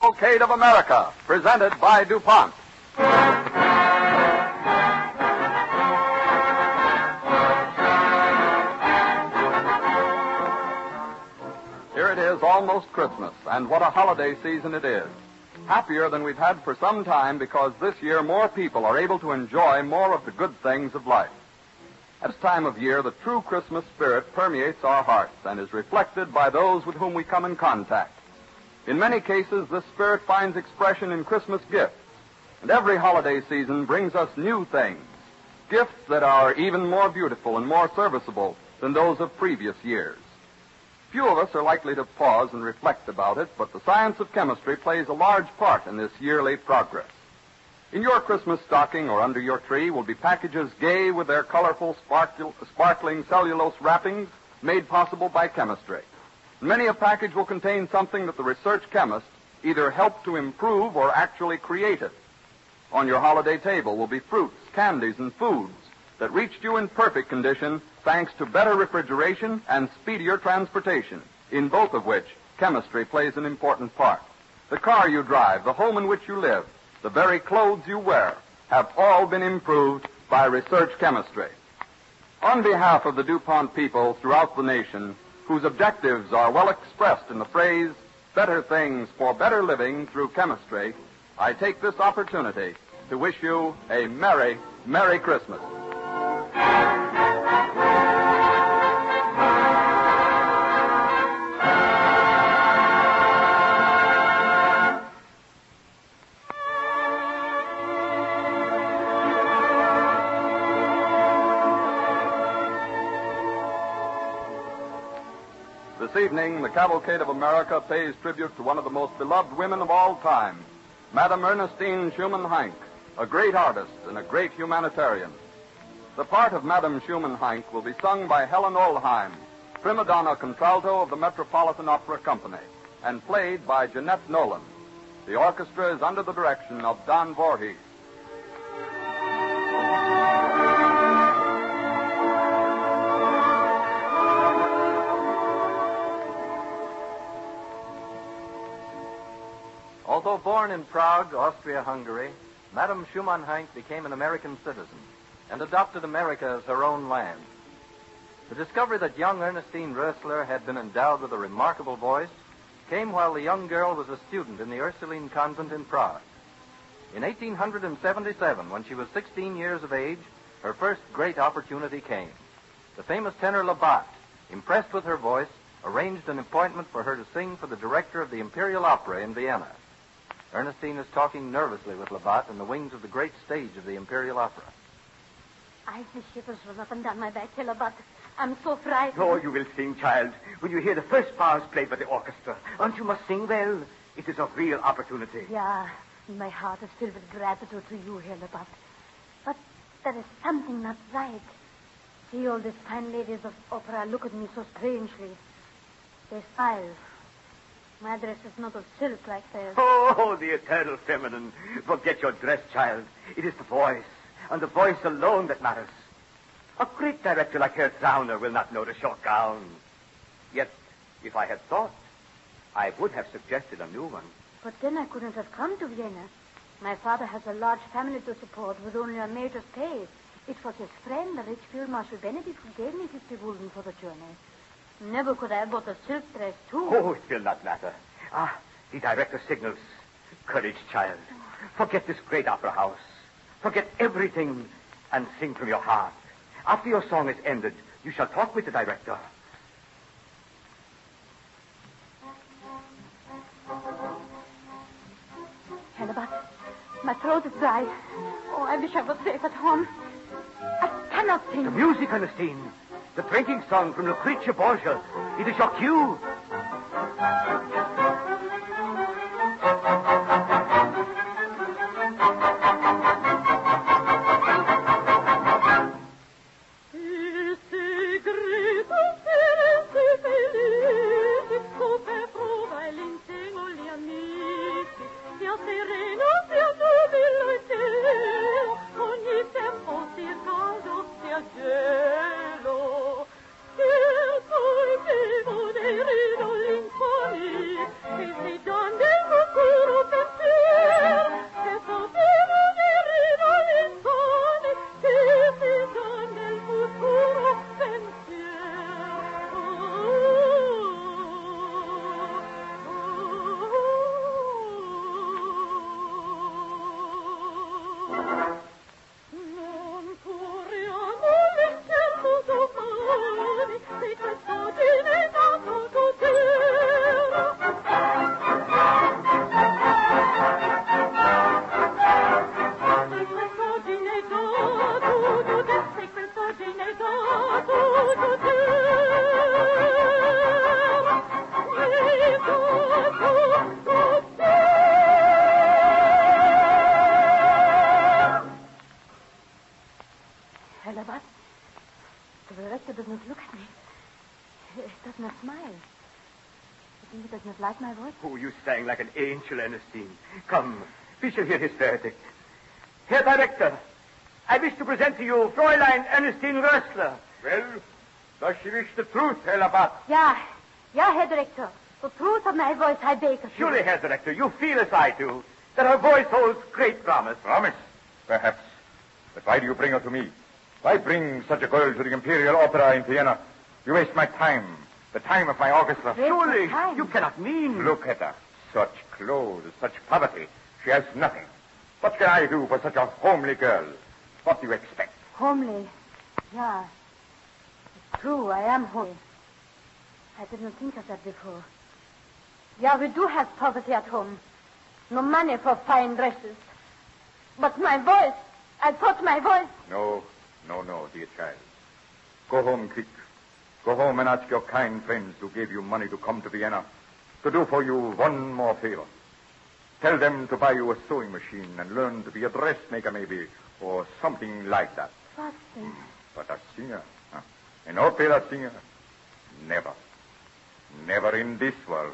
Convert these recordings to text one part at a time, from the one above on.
Cavalcade of America, presented by DuPont. Here it is, almost Christmas, and what a holiday season it is. Happier than we've had for some time because this year more people are able to enjoy more of the good things of life. At this time of year, the true Christmas spirit permeates our hearts and is reflected by those with whom we come in contact. In many cases, this spirit finds expression in Christmas gifts, and every holiday season brings us new things, gifts that are even more beautiful and more serviceable than those of previous years. Few of us are likely to pause and reflect about it, but the science of chemistry plays a large part in this yearly progress. In your Christmas stocking or under your tree will be packages gay with their colorful, sparkling cellulose wrappings made possible by chemistry. Many a package will contain something that the research chemist either helped to improve or actually created. On your holiday table will be fruits, candies, and foods that reached you in perfect condition thanks to better refrigeration and speedier transportation, in both of which chemistry plays an important part. The car you drive, the home in which you live, the very clothes you wear have all been improved by research chemistry. On behalf of the DuPont people throughout the nation, whose objectives are well expressed in the phrase, better things for better living through chemistry, I take this opportunity to wish you a Merry, Merry Christmas. This evening, the Cavalcade of America pays tribute to one of the most beloved women of all time, Madame Ernestine Schumann-Heink, a great artist and a great humanitarian. The part of Madame Schumann-Heink will be sung by Helen Oldheim, prima donna contralto of the Metropolitan Opera Company, and played by Jeanette Nolan. The orchestra is under the direction of Don Voorhees. Although born in Prague, Austria-Hungary, Madame Schumann-Heink became an American citizen and adopted America as her own land. The discovery that young Ernestine Rösler had been endowed with a remarkable voice came while the young girl was a student in the Ursuline convent in Prague. In 1877, when she was 16 years of age, her first great opportunity came. The famous tenor Labat, impressed with her voice, arranged an appointment for her to sing for the director of the Imperial Opera in Vienna. Ernestine is talking nervously with Labat in the wings of the great stage of the Imperial Opera. I the shivers run up and down my back, Labat. I'm so frightened. Oh, you will sing, child, when you hear the first bars played by the orchestra. And you must sing well. It is a real opportunity. Yeah, my heart is filled with gratitude to you, Labat. But there is something not right. See, all these fine ladies of opera look at me so strangely. They smile. My dress is not of silk like theirs. Oh, the eternal feminine. Forget your dress, child. It is the voice, and the voice alone that matters. A great director like Herr Trauner will not notice your gown. Yet, if I had thought, I would have suggested a new one. But then I couldn't have come to Vienna. My father has a large family to support with only a major's pay. It was his friend, the rich Field Marshal Benedict, who gave me 50 gulden for the journey. Never could I have bought a silk dress, too. Oh, it will not matter. Ah, the director signals. Courage, child. Forget this great opera house. Forget everything and sing from your heart. After your song is ended, you shall talk with the director. Hellebat, my throat is dry. Oh, I wish I was safe at home. I cannot sing. The music, Ernestine. The drinking song from Lucrezia Borgia. It is your cue. Donne del futuro what? Oh, you sang like an angel, Ernestine. Come, we shall hear his verdict. Herr Director, I wish to present to you Fräulein Ernestine Rössler. Well, does she wish the truth, Herr Labat? Ja, Herr Director. The truth of my voice I beg of you. Surely, Herr Director, you feel as I do, that her voice holds great promise. Promise? Perhaps. But why do you bring her to me? Why bring such a girl to the Imperial Opera in Vienna? You waste my time, the time of my orchestra. Surely, you cannot mean... Look at her. Such clothes, such poverty. She has nothing. What can I do for such a homely girl? What do you expect? Homely. Yeah. It's true, I am homely. I didn't think of that before. Yeah, we do have poverty at home. No money for fine dresses. But my voice, I thought my voice... No, dear child. Go home, quick. Go home and ask your kind friends who gave you money to come to Vienna to do for you one more favor. Tell them to buy you a sewing machine and learn to be a dressmaker, maybe, or something like that. What then? But a singer, an opera singer, never. Never in this world.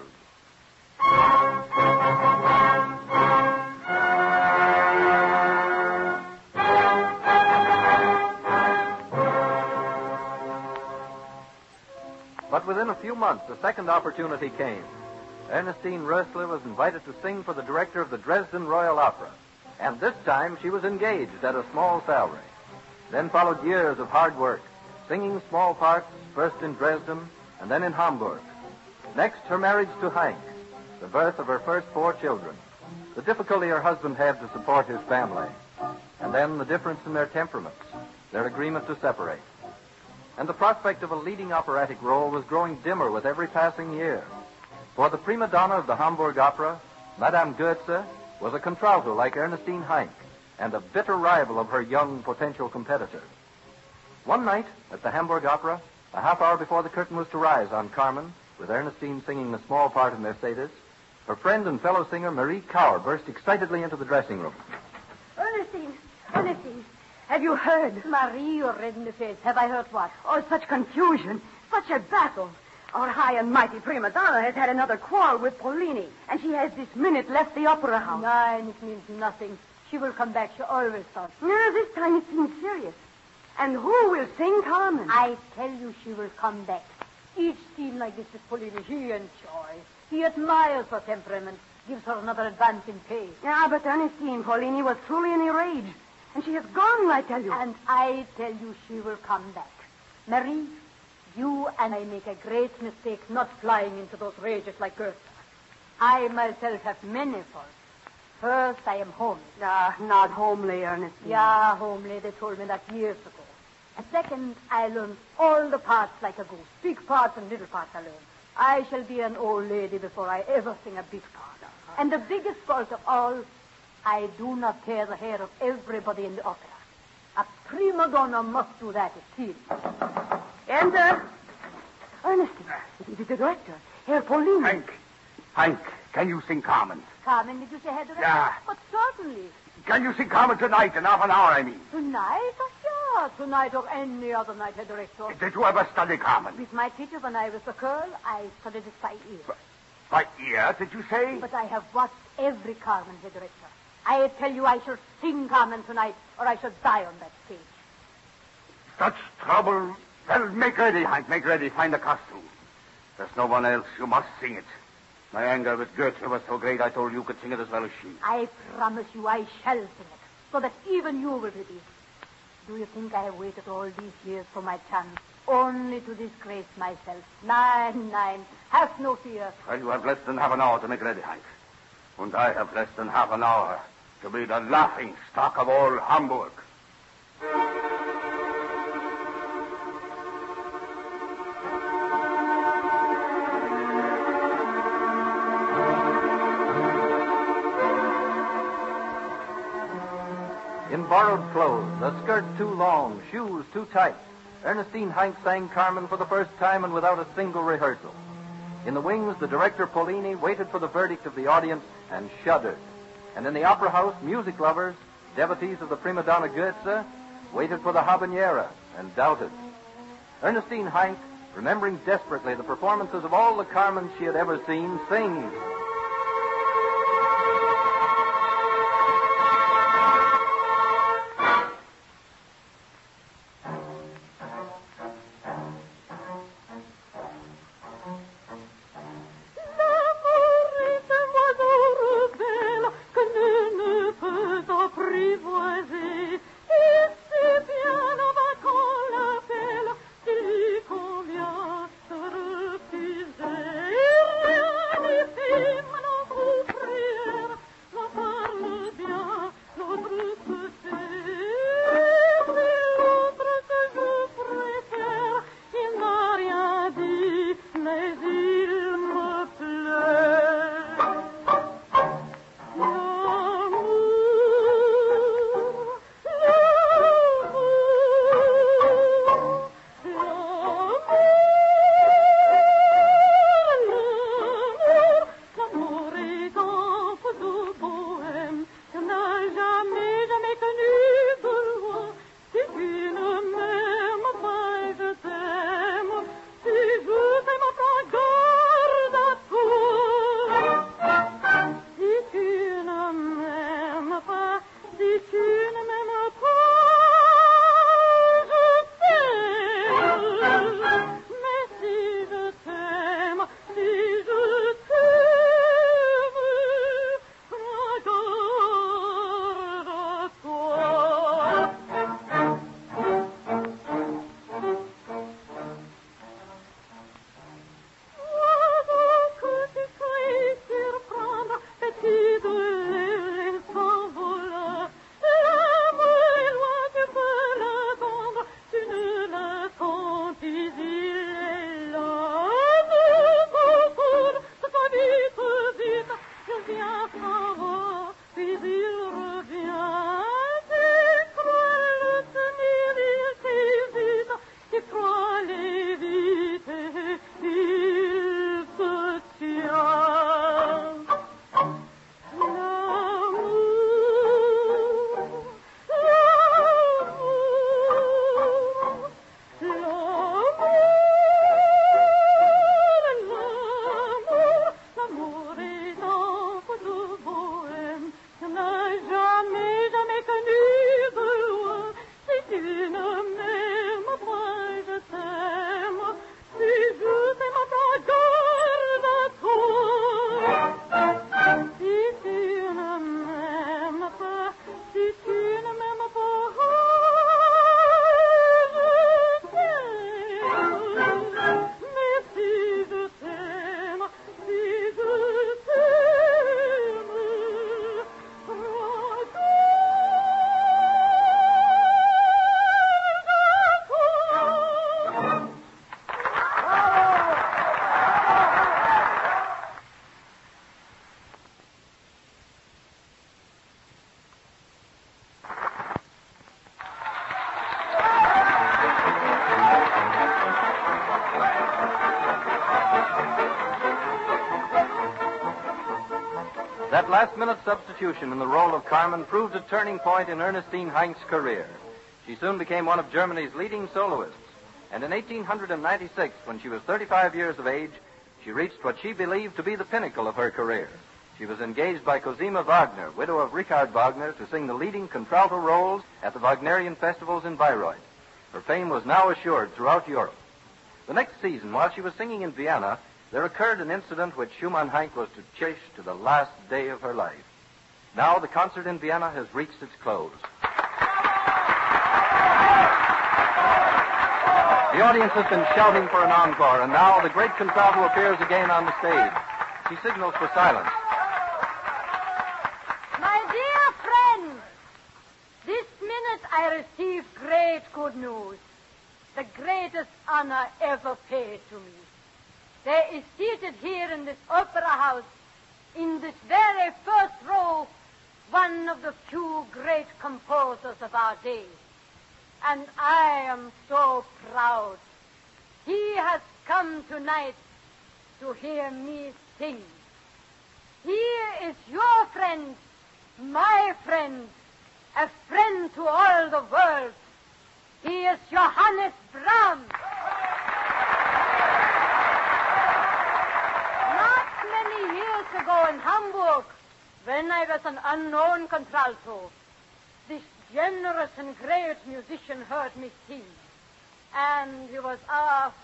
But within a few months, a second opportunity came. Ernestine Rössler was invited to sing for the director of the Dresden Royal Opera. And this time she was engaged at a small salary. Then followed years of hard work, singing small parts, first in Dresden and then in Hamburg. Next, her marriage to Heink, the birth of her first 4 children, the difficulty her husband had to support his family, and then the difference in their temperaments, their agreement to separate. And the prospect of a leading operatic role was growing dimmer with every passing year. For the prima donna of the Hamburg Opera, Madame Goetze, was a contralto like Ernestine Heink and a bitter rival of her young potential competitor. One night at the Hamburg Opera, a half hour before the curtain was to rise on Carmen, with Ernestine singing the small part of Mercedes, her friend and fellow singer Marie Kauer burst excitedly into the dressing room. Ernestine, have you heard? Marie, you're red in the face. Have I heard what? Oh, such confusion, such a battle. Our high and mighty prima donna has had another quarrel with Polini, and she has this minute left the opera house. Nein, it means nothing. She will come back. She always does. Yeah, this time it seems serious. And who will sing Carmen? I tell you she will come back. Each scene like this with Polini, he enjoys. He admires her temperament, gives her another advance in pay. Yeah, but Ernestine, Polini was truly in a rage. And she has gone, I tell you. And I tell you she will come back. Marie, you and I make a great mistake not flying into those rages like Goethe. I myself have many faults. First, I am homely. Not homely, Ernestine. Yeah, homely. They told me that years ago. And second, I learned all the parts like a goose. Big parts and little parts I learned. I shall be an old lady before I ever sing a big part. And the biggest fault of all, I do not tear the hair of everybody in the opera. A prima donna must do that, it seems. Enter. Ernestine, it is the director, Herr Polini. Heink, can you sing Carmen? Carmen, did you say, Herr Director? Yeah. But certainly. Can you sing Carmen tonight, in half an hour, I mean? Tonight? Oh, yeah, tonight or any other night, Herr Director. Did you ever study Carmen? With my teacher when I was a girl, I studied it by ear. By ear, did you say? But I have watched every Carmen, Herr Director. I tell you, I shall sing Carmen tonight, or I shall die on that stage. Such trouble. Well, make ready, Heink, make ready. Find the costume. There's no one else. You must sing it. My anger with Goethe was so great, I told you could sing it as well as she. I promise you I shall sing it, so that even you will be pleased. Do you think I have waited all these years for my chance, only to disgrace myself? Nein. Have no fear. Well, you have less than half an hour to make ready, Heink. And I have less than half an hour to be the laughing stock of all Hamburg. In borrowed clothes, a skirt too long, shoes too tight, Ernestine Heink sang Carmen for the first time and without a single rehearsal. In the wings, the director Polini waited for the verdict of the audience and shuddered. And in the opera house, music lovers, devotees of the prima donna Goetze, waited for the habanera and doubted. Ernestine Heink, remembering desperately the performances of all the Carmen she had ever seen, sings That last-minute substitution in the role of Carmen proved a turning point in Ernestine Heink's career. She soon became one of Germany's leading soloists. And in 1896, when she was 35 years of age, she reached what she believed to be the pinnacle of her career. She was engaged by Cosima Wagner, widow of Richard Wagner, to sing the leading contralto roles at the Wagnerian festivals in Bayreuth. Her fame was now assured throughout Europe. The next season, while she was singing in Vienna, there occurred an incident which Schumann-Heink was to cherish to the last day of her life. Now the concert in Vienna has reached its close. The audience has been shouting for an encore, and now the great contralto appears again on the stage. She signals for silence. My dear friends, this minute I receive great good news. The greatest honor ever paid to me. There is seated here in this opera house, in this very first row, one of the few great composers of our day. And I am so proud. He has come tonight to hear me sing. Here is your friend, my friend, a friend to all the world. He is Johannes Brahms. Not many years ago in Hamburg, when I was an unknown contralto, this generous and great musician heard me sing. And he was,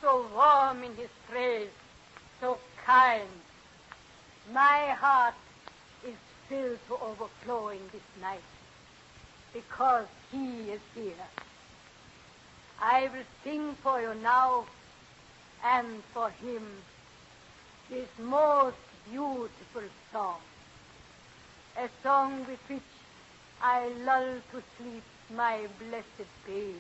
so warm in his praise, so kind. My heart is filled to overflowing this night, because he is here. I will sing for you now, and for him, this most beautiful song. A song with which I lull to sleep my blessed baby.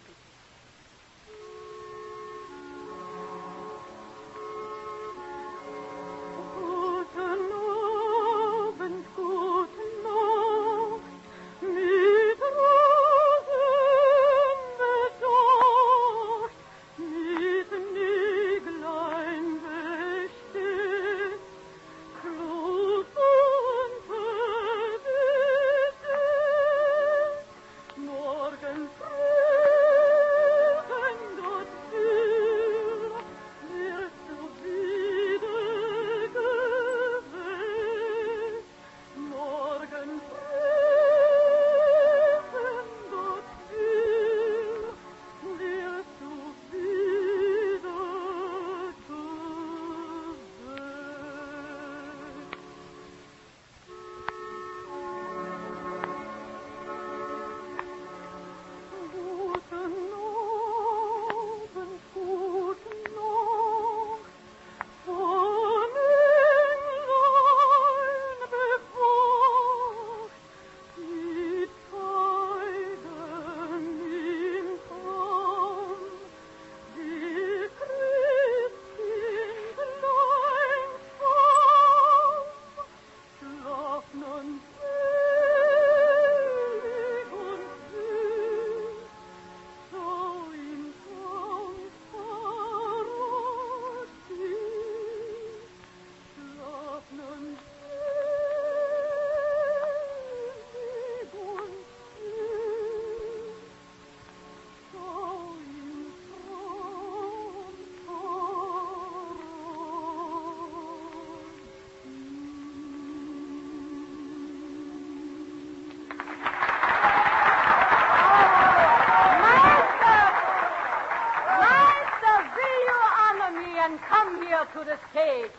To the stage.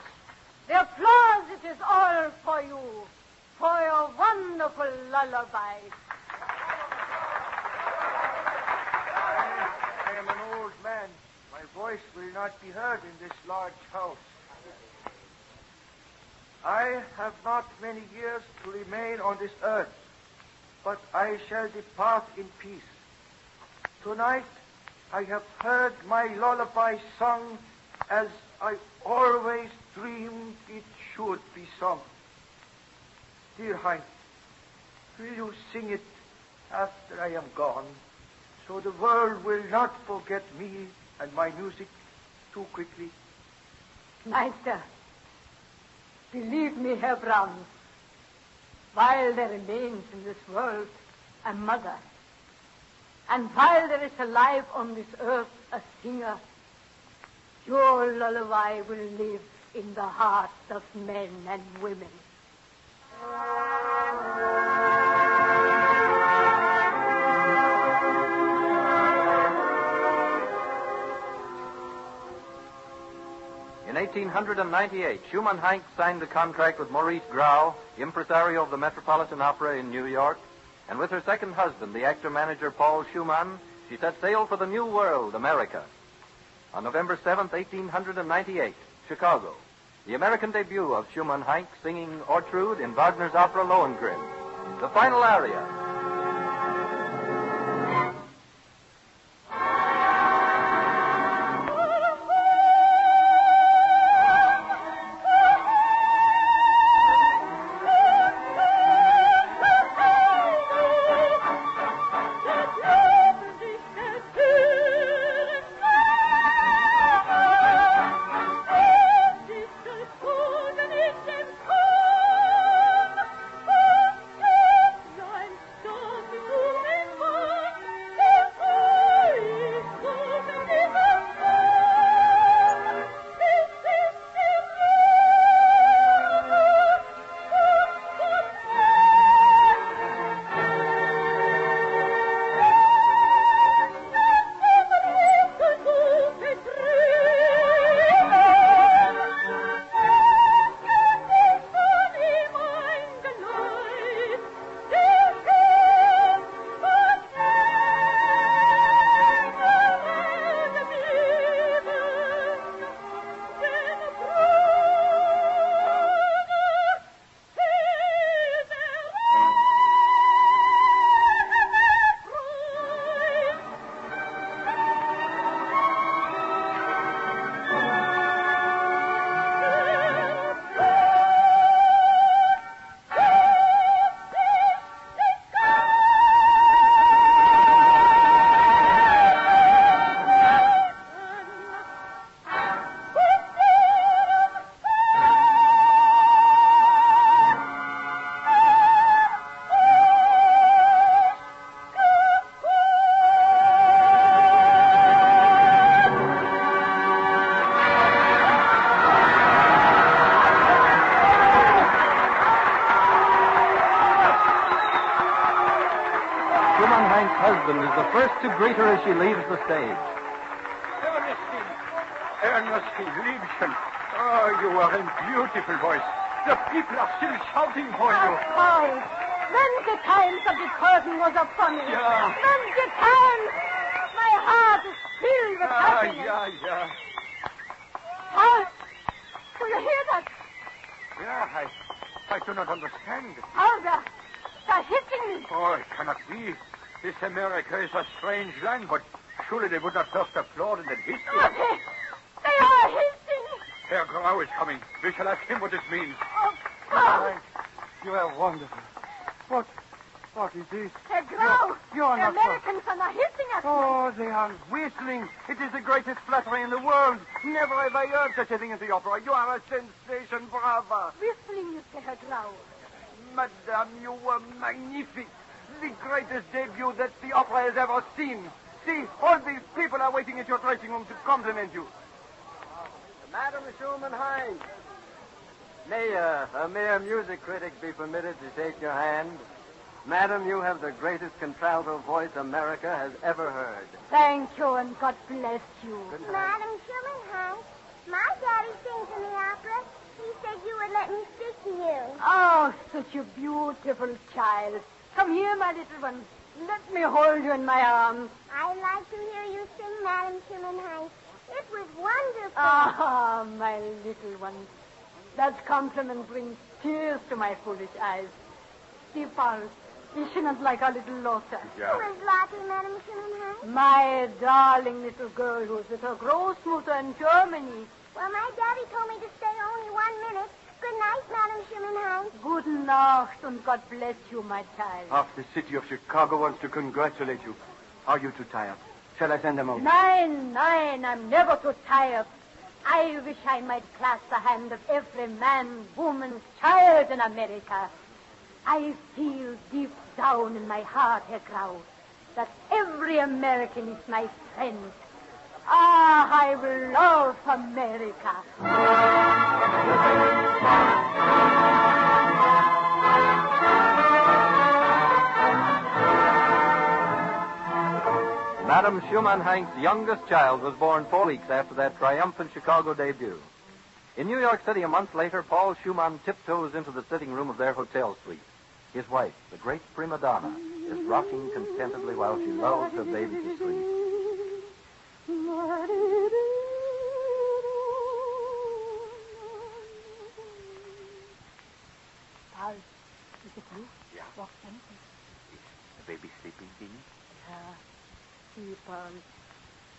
The applause, it is all for you, for your wonderful lullabies. I am an old man. My voice will not be heard in this large house. I have not many years to remain on this earth, but I shall depart in peace. Tonight, I have heard my lullaby sung as I always dreamed it should be sung. Dear Heink, will you sing it after I am gone, so the world will not forget me and my music too quickly? Meister, believe me, Herr Brahms, while there remains in this world a mother, and while there is alive on this earth a singer, your lullaby will live in the hearts of men and women. In 1898, Schumann-Heink signed a contract with Maurice Grau, impresario of the Metropolitan Opera in New York, and with her second husband, the actor-manager Paul Schumann, she set sail for the New World, America. On November 7th, 1898, Chicago, the American debut of Schumann-Heink singing Ortrud in Wagner's opera Lohengrin, the final aria. Schumann-Heink's husband is the first to greet her as she leaves the stage. Ernestine, Liebchen. Oh, you are a beautiful voice. The people are still shouting for you. Of course. When the times of the curtain was upon me. Yeah. When the times, my heart is filled with happiness. Yeah. Paul, do you hear that? Yeah, I do not understand. Oh, they're hitting me. Oh, it cannot be. This America is a strange land, but surely they would not first applaud and then hiss you. Oh, they are hitting. Herr Grau is coming. We shall ask him what this means. Oh, Paul. You are wonderful. What is this? Herr Grau, You are the not Americans are not hitting us. Oh, they are whistling. It is the greatest flattery in the world. Never have I heard such a thing in the opera. You are a sensation, brava. Whistling, you say, Herr Grau. Madame, you were magnific. The greatest debut that the opera has ever seen. See, all these people are waiting at your dressing room to compliment you. Madam Schumann-Heink, may a mere music critic be permitted to take your hand? Madam, you have the greatest contralto voice America has ever heard. Thank you, and God bless you. Good night. Madam Schumann-Heink, my daddy sings in the opera. He said you would let me speak to you. Oh, such a beautiful child. Come here, my little one. Let me hold you in my arms. I'd like to hear you sing, Madam Schumann-Heink. It was wonderful. Ah, my little one. That compliment brings tears to my foolish eyes. See, Paul, is she not like our little Lotta? Who is Lottie, Madam Schumann-Heink? My darling little girl who's with her großmutter in Germany. Well, my daddy told me to stay only 1 minute. Good night, Madam Schumann-Heink. Good Nacht, and God bless you, my child. Half the city of Chicago wants to congratulate you. Are you too tired? Shall I send them out? Nein, I'm never too tired. I wish I might clasp the hand of every man, woman, child in America. I feel deep down in my heart, Herr Grau, that every American is my friend. Ah, I will love America. Madame Schumann-Heink's youngest child was born 4 weeks after that triumphant Chicago debut. In New York City a month later, Paul Schumann tiptoes into the sitting room of their hotel suite. His wife, the great prima donna, is rocking contentedly while she lulls her baby to sleep. Paul, is it you? Yeah. Walk gently. Is the baby sleeping, Jeannie? Yeah. See, Paul.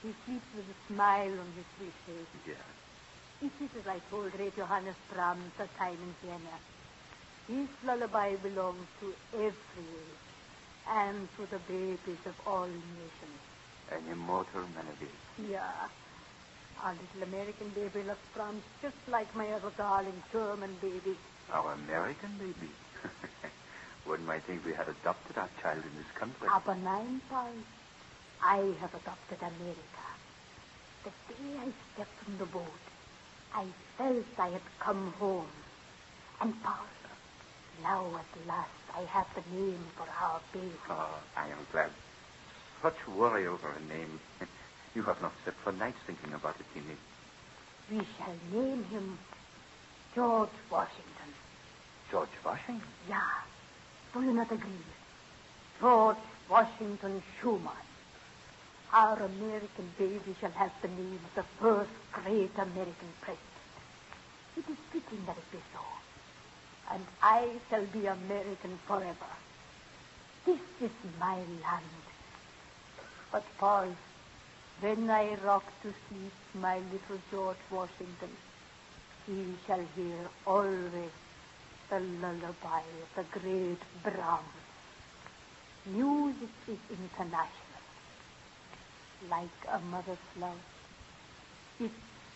He sleeps with a smile on his sweet face. Yeah. It is as I told Great Johannes Brahms that time in Vienna. His lullaby belongs to every age and to the babies of all nations. An immortal melody. Yeah. Our little American baby loves Brahms just like my other darling German baby. Our American baby. One might think we had adopted our child in this country. Aber nein, Paul. I have adopted America. The day I stepped from the boat, I felt I had come home. And Paul, now at last I have the name for our baby. Oh, I am glad. Such worry over a name. You have not slept for nights thinking about it, Jeannie. We shall name him George Washington. George Washington? Yeah. Do you not agree? George Washington Schumann. Our American baby shall have the name of the first great American president. It is fitting that it be so. And I shall be American forever. This is my land. But, Paul, when I rock to sleep my little George Washington, he shall hear always the lullaby of the great Brahms. Music is international. Like a mother's love, it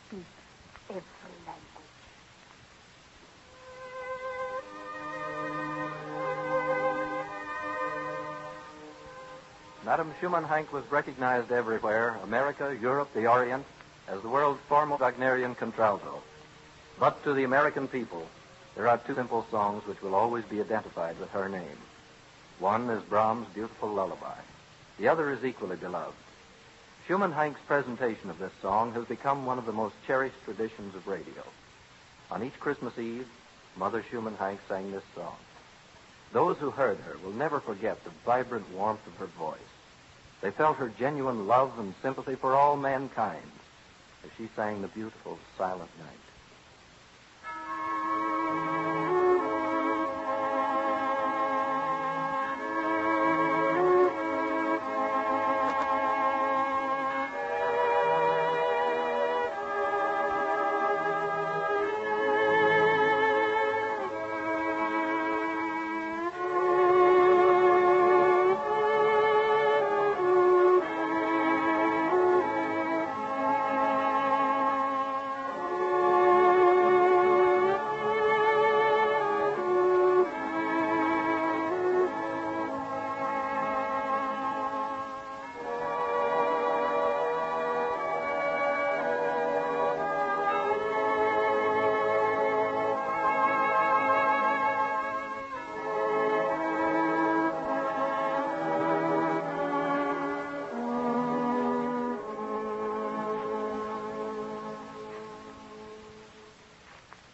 speaks every language. Madame Schumann-Heink was recognized everywhere, America, Europe, the Orient, as the world's foremost Wagnerian contralto. But to the American people, there are two simple songs which will always be identified with her name. One is Brahms' beautiful lullaby. The other is equally beloved. Schumann-Heink's presentation of this song has become one of the most cherished traditions of radio. On each Christmas Eve, Mother Schumann-Heink sang this song. Those who heard her will never forget the vibrant warmth of her voice. They felt her genuine love and sympathy for all mankind as she sang the beautiful Silent Night.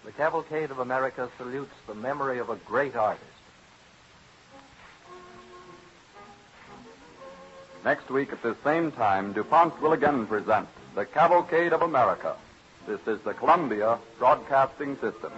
The Cavalcade of America salutes the memory of a great artist. Next week at this same time, DuPont will again present the Cavalcade of America. This is the Columbia Broadcasting System.